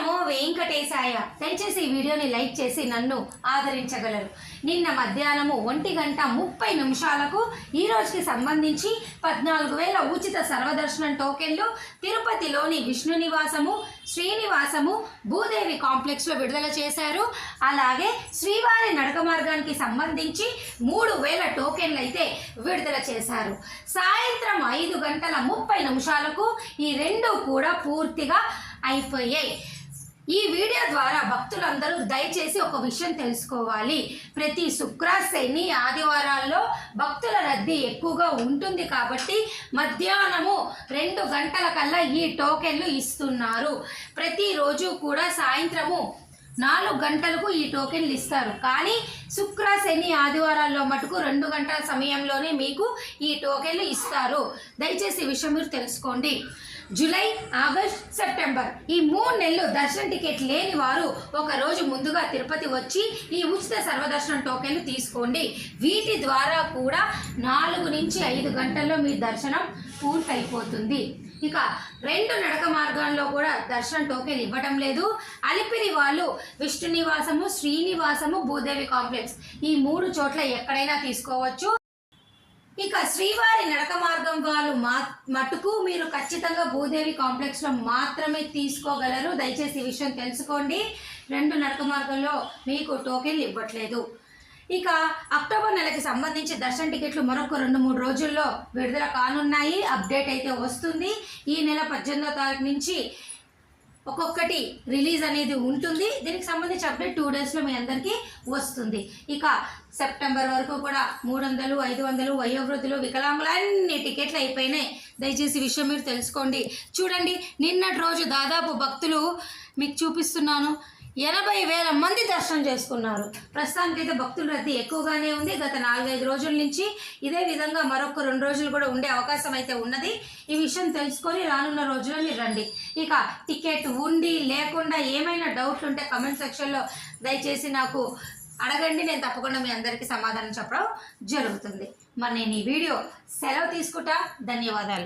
నమో వెంకటేశాయ. దయచేసి ఈ వీడియోని లైక్ చేసి నన్ను ఆదరించగలరు. నిన్న మధ్యాహ్నము 1:30 ఈ రోజుకి సంబంధించి 14,000 ఉచిత సర్వదర్శనం టోకెన్లు తిరుపతిలోని విష్ణు నివాసము, శ్రీనివాసము, భూదేవి కాంప్లెక్స్లో విడుదల చేశారు. అలాగే శ్రీవారి నడక మార్గానికి సంబంధించి 3,000 టోకెన్లు అయితే విడుదల చేశారు. సాయంత్రం 5:30 ఈ రెండు కూడా పూర్తిగా అయిపోయాయి. ఈ వీడియో ద్వారా భక్తులందరూ దయచేసి ఒక విషయం తెలుసుకోవాలి. ప్రతి శుక్ర, శని, ఆదివారాల్లో భక్తుల రద్దీ ఎక్కువగా ఉంటుంది కాబట్టి మధ్యాహ్నము 2 గంటలకల్లా ఈ టోకెన్లు ఇస్తున్నారు. ప్రతిరోజు కూడా సాయంత్రము 4 గంటలకు ఈ టోకెన్లు ఇస్తారు. కానీ శుక్ర, శని, ఆదివారాల్లో మటుకు 2 గంటల సమయంలోనే మీకు ఈ టోకెన్లు ఇస్తారు. దయచేసి ఈ విషయం మీరు తెలుసుకోండి. జూలై, ఆగస్ట్, సెప్టెంబర్ ఈ 3 నెలలు దర్శన టికెట్ లేని వారు ఒక రోజు ముందుగా తిరుపతి వచ్చి ఈ ఉచిత సర్వదర్శనం టోకెన్లు తీసుకోండి. వీటి ద్వారా కూడా 4 నుంచి 5 గంటల్లో మీ దర్శనం పూర్తయిపోతుంది. ఇక 2 నడక మార్గాల్లో కూడా దర్శనం టోకెన్ ఇవ్వడం లేదు. అలిపిరి వాళ్ళు విష్ణు నివాసము, శ్రీనివాసము, భూదేవి కాంప్లెక్స్ ఈ 3 చోట్ల ఎక్కడైనా తీసుకోవచ్చు. ఇక శ్రీవారి నడక మార్గం వాళ్ళు మటుకు మీరు ఖచ్చితంగా భూదేవి కాంప్లెక్స్లో మాత్రమే తీసుకోగలరు. దయచేసి ఈ విషయం తెలుసుకోండి. 2 నడక మార్గంలో మీకు టోకెన్లు ఇవ్వట్లేదు. ఇక అక్టోబర్ నెలకి సంబంధించి దర్శన టికెట్లు మరొక 2-3 రోజుల్లో విడుదల కానున్నాయి. అప్డేట్ అయితే వస్తుంది. ఈ నెల 18వ తారీఖు నుంచి ఒక్కొక్కటి రిలీజ్ అనేది ఉంటుంది. దీనికి సంబంధించి అప్డేట్ 2 డేస్లో మీ అందరికీ వస్తుంది. ఇక సెప్టెంబర్ వరకు కూడా 300, 500 వయోవృద్ధులు, వికలాంగులు అన్ని టికెట్లు అయిపోయినాయి. దయచేసి విషయం మీరు తెలుసుకోండి. చూడండి, నిన్నటి రోజు దాదాపు భక్తులు మీకు చూపిస్తున్నాను 80,000 మంది దర్శనం చేసుకున్నారు. ప్రస్తుతానికైతే భక్తుల రద్దీ ఎక్కువగానే ఉంది. గత 4-5 రోజుల నుంచి ఇదే విధంగా మరొక 2 రోజులు కూడా ఉండే అవకాశం అయితే ఉన్నది. ఈ విషయం తెలుసుకొని రానున్న రోజుల్లో మీరు రండి. ఇక టికెట్ ఉండి లేకుండా ఏమైనా డౌట్లు ఉంటే కమెంట్ సెక్షన్లో దయచేసి నాకు అడగండి. నేను తప్పకుండా మీ అందరికీ సమాధానం చెప్పడం జరుగుతుంది. మరి నేను ఈ వీడియో సెలవు తీసుకుంటా. ధన్యవాదాలు.